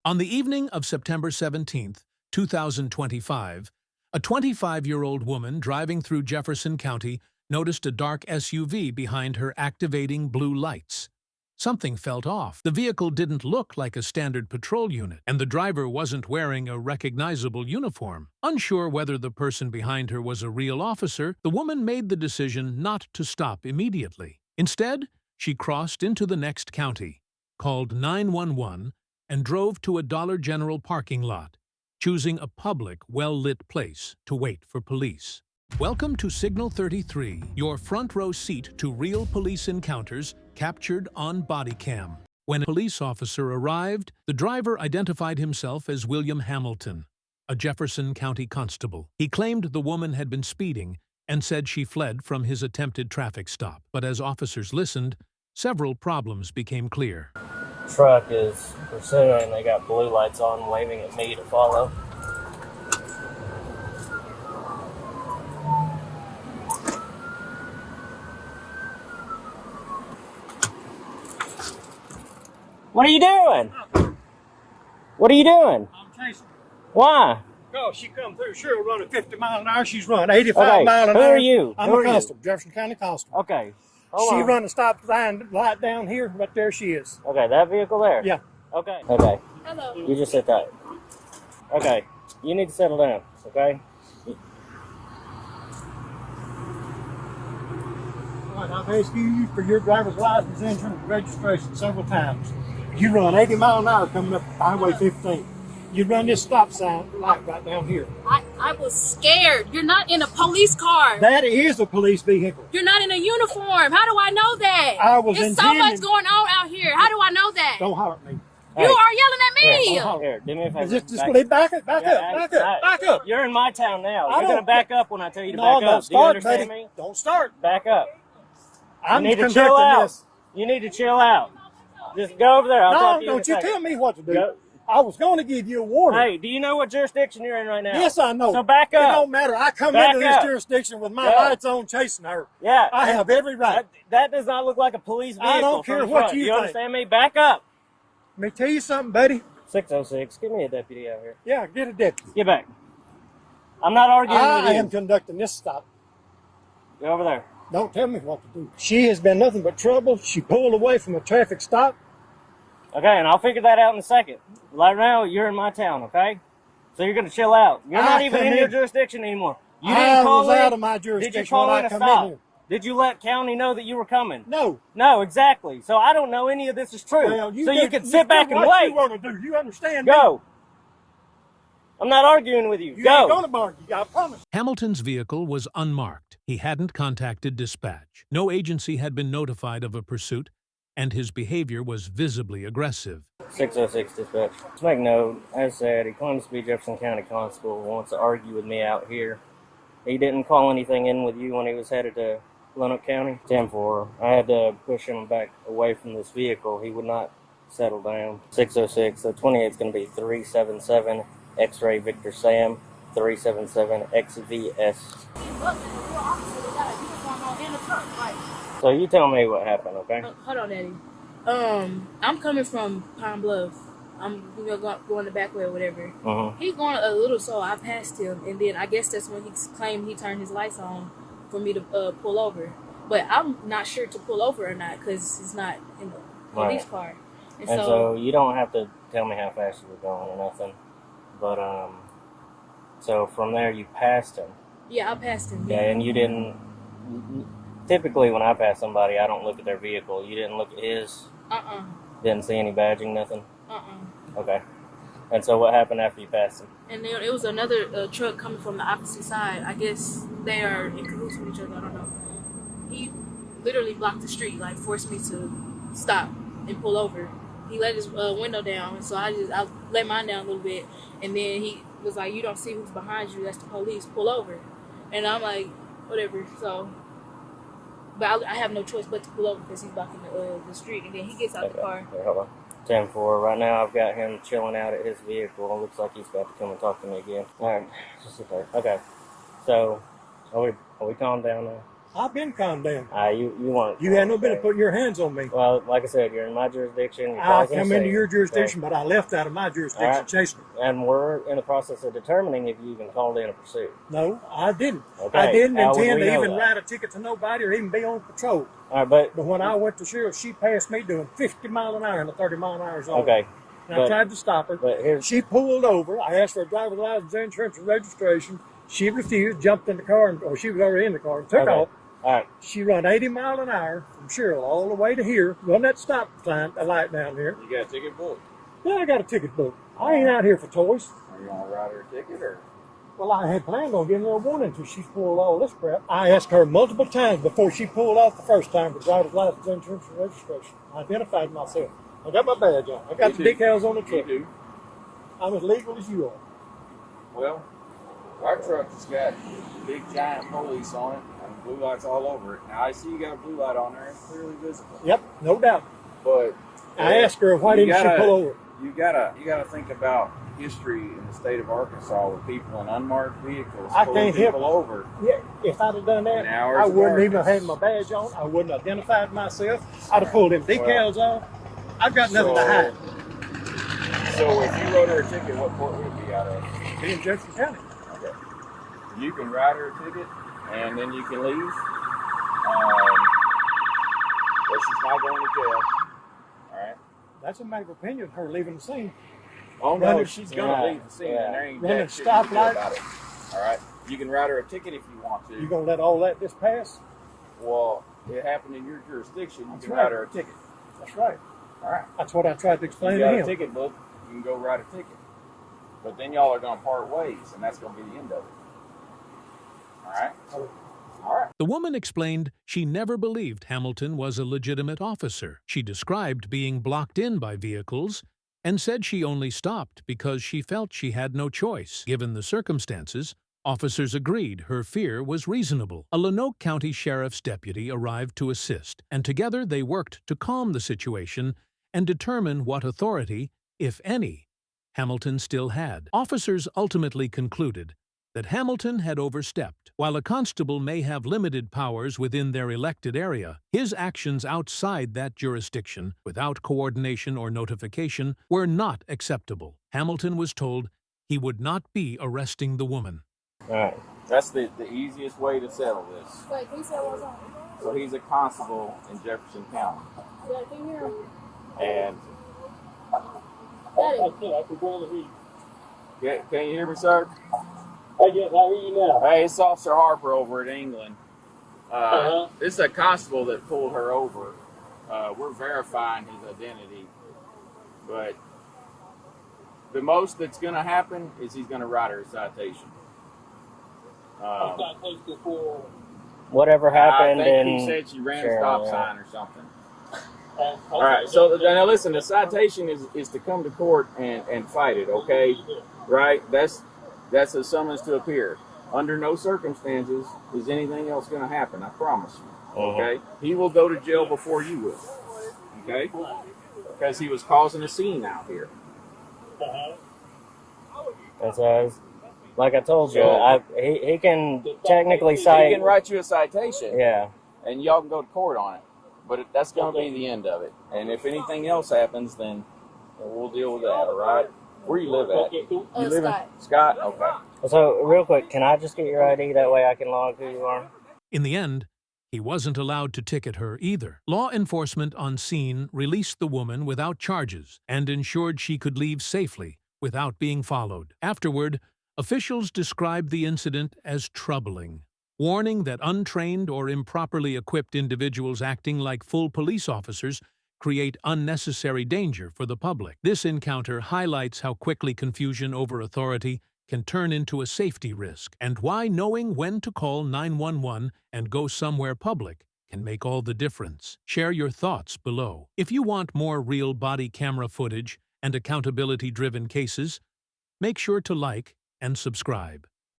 On the evening of September 17th, 2025, a 25-year-old woman driving through Jefferson County noticed a dark SUV behind her activating blue lights. Something felt off. The vehicle didn't look like a standard patrol unit, and the driver wasn't wearing a recognizable uniform. Unsure whether the person behind her was a real officer, the woman made the decision not to stop immediately. Instead, she crossed into the next county, called 911, and drove to a Dollar General parking lot, choosing a public, well-lit place to wait for police. Welcome to Signal 33, your front-row seat to real police encounters captured on bodycam. When a police officer arrived, the driver identified himself as William Hamilton, a Jefferson County constable. He claimed the woman had been speeding and said she fled from his attempted traffic stop. But as officers listened, several problems became clear. Truck is pursuing. They got blue lights on, waving at me to follow. What are you doing? What are you doing? I'm chasing her. Why? Oh, she come through. Sure, running 50 miles an hour. She's running 85 miles an Who hour. are you? I'm Who a are you? constable, Jefferson County constable. Okay. She running stop sign light down here, but there she is. Okay, that vehicle there? Yeah. Okay. Okay. Hello. You just sit tight. Okay. You need to settle down, okay? All right, I've asked you for your driver's license, insurance, and registration several times. You run 80 miles an hour coming up Highway 15. You run this stop sign light right down here. I was scared. You're not in a police car. That is a police vehicle. You're not in a uniform. How do I know that? There's so much going on out here. How do I know that? Don't holler at me. You are yelling at me. Here, do me a favor. Just back up. You're in my town now. I You're going to don't- back up when I tell you to No, back don't up. Do you start, understand buddy. me? Don't start. Back up. I'm You need to conducting chill out. this. You need to chill out. Just go over there. I'll talk to you in a Don't you second. tell me what to do. Go. I was going to give you a warning. Hey, do you know what jurisdiction you're in right now? Yes, I know. So back It up. don't matter. I come Back into this up. jurisdiction with my Go. lights on chasing her. Yeah. I have every right. That does not look like a police vehicle. I don't from care the what front. you You think. understand me? Back up. Let me tell you something, buddy. 606. Give me a deputy out here. Yeah, get a deputy. Get back. I'm not arguing with I you. am conducting this stop. Go over there. Don't tell me what to do. She has been nothing but trouble. She pulled away from a traffic stop. Okay, and I'll figure that out in a second. Right now, you're in my town, okay? So you're going to chill out. You're not even in your jurisdiction anymore. You didn't I call was in. out of my Did you jurisdiction call when in I a come stop? in here. Did you let county know that you were coming? No. No, exactly. So I don't know any of this is true. Well, so you can sit back and what wait. you want to do. You understand me? Go. I'm not arguing with you. You Go. ain't going to argue. I promise. Hamilton's vehicle was unmarked. He hadn't contacted dispatch. No agency had been notified of a pursuit, and his behavior was visibly aggressive. 606 dispatch. Let's make note, as said, he claims to be Jefferson County Constable, wants to argue with me out here. He didn't call anything in with you when he was headed to Lonoke County. 10-4. I had to push him back away from this vehicle. He would not settle down. 606. So 28 is going to be 377 X-Ray Victor Sam 377 XVS. So you tell me what happened, okay? Hold on, Eddie. I'm coming from Pine Bluff. I'm going the back way or whatever. He's going a little slow. I passed him, and then I guess that's when he claimed he turned his lights on for me to pull over. But I'm not sure to pull over or not because it's not in the police car. And so you don't have to tell me how fast you were going or nothing. But so from there you passed him. Yeah, I passed him. Yeah, and you didn't. Typically, when I pass somebody, I don't look at their vehicle. You didn't look at his. Didn't see any badging, nothing. Okay. And so what happened after you passed him? And then it was another truck coming from the opposite side. I guess they are in cahoots with each other. I don't know. He literally blocked the street, like forced me to stop and pull over. He let his window down, and so I let mine down a little bit, and then he was like, "You don't see who's behind you? That's the police. Pull over." And I'm like, "Whatever." So, but I have no choice but to pull over because he's blocking the street, and then he gets out the car. Okay, hold on. 10-4. Right now, I've got him chilling out at his vehicle. It looks like he's about to come and talk to me again. All right, just sit there. Okay. So, are we calmed down now? I've been condemned. You weren't. You had no business putting your hands on me. Well, like I said, you're in my jurisdiction. You're I causing come a into scene, your jurisdiction, okay? but I left out of my jurisdiction All right. chasing her. And we're in the process of determining if you even called in a pursuit. No, I didn't. Okay. I didn't How would intend we to know even that? write a ticket to nobody or even be on patrol. All right, But when I went to sheriff, she passed me doing 50 mile an hour in a 30 mile an hour zone. okay. And I tried to stop her. But here's She pulled over. I asked for a driver's license, insurance, and registration. She refused, jumped in the car, or she was already in the car, and took okay. off. All right. She run 80 mile an hour from Sherrill all the way to here, run that stop sign, a light down here. You got a ticket booked? Yeah, I got a ticket booked. I ain't out here for toys. Are you going to write her a ticket or? Well, I had planned on giving her a warning until she pulled all this crap. I asked her multiple times before she pulled off the first time for driver's license, insurance, and registration. I identified myself. I got my badge on. I got the decals on the truck. You do. I'm as legal as you are. Well, our truck's got big giant police on it and blue lights all over it. Now I see you got a blue light on there. It's clearly visible. Yep, no doubt. But I asked her why you didn't she pull over. You gotta think about history in the state of Arkansas with people in unmarked vehicles I pulling can't help people over. Yeah, if I'd have done that, In hours I of wouldn't even have darkness. had my badge on. I wouldn't have identified myself. I'd have pulled them decals off. I've got nothing to hide. So if you wrote her a ticket, what court would it be out of? Be in Jefferson County. Okay. You can write her a ticket, and then you can leave. But she's not going to jail. All right. That's a matter of opinion, her leaving the scene. Oh no, Running- she's going to Yeah, leave the scene, yeah. and there ain't Running jack shit you can do stoplight. about it. All right. You can write her a ticket if you want to. You gonna let all that just pass? Well, it happened in your jurisdiction. You That's can right. write her a ticket. That's right. All right. That's what I tried to You explain got to a him. ticket book. You can go write a ticket. But then y'all are going to part ways, and that's going to be the end of it. All right. All right. The woman explained she never believed Hamilton was a legitimate officer. She described being blocked in by vehicles and said she only stopped because she felt she had no choice. Given the circumstances, officers agreed her fear was reasonable. A Lonoke County Sheriff's deputy arrived to assist, and together they worked to calm the situation and determine what authority, if any, Hamilton still had. Officers ultimately concluded that Hamilton had overstepped. While a constable may have limited powers within their elected area, his actions outside that jurisdiction, without coordination or notification, were not acceptable. Hamilton was told he would not be arresting the woman. All right. That's the easiest way to settle this. Wait, can you say what was on? So he's a constable in Jefferson County. Yeah, can you hear him? And Daddy. I can barely hear you. can you hear me, sir? Hey, yes, I hear you now. Hey, it's Officer Harper over at England. This is a constable that pulled her over. We're verifying his identity. But the most that's going to happen is he's going to write her a citation. Whatever happened I think in he said she ran a Sherrill, stop yeah. sign or something. All right, so now listen, the citation is to come to court and fight it, okay? Right? That's a summons to appear. Under no circumstances is anything else going to happen, I promise you, okay? He will go to jail before you will, okay? Because he was causing a scene out here. That's like I told you, So- he can technically He cite. can write you a citation, Yeah. and y'all can go to court on it. But that's going to be the end of it. And if anything else happens, then we'll deal with that, all right? Where you live at? You live in Scott. Scott? Okay. So, real quick, can I just get your ID? That way I can log who you are. In the end, he wasn't allowed to ticket her either. Law enforcement on scene released the woman without charges and ensured she could leave safely without being followed. Afterward, officials described the incident as troubling, warning that untrained or improperly equipped individuals acting like full police officers create unnecessary danger for the public. This encounter highlights how quickly confusion over authority can turn into a safety risk, and why knowing when to call 911 and go somewhere public can make all the difference. Share your thoughts below. If you want more real body camera footage and accountability-driven cases, make sure to like and subscribe.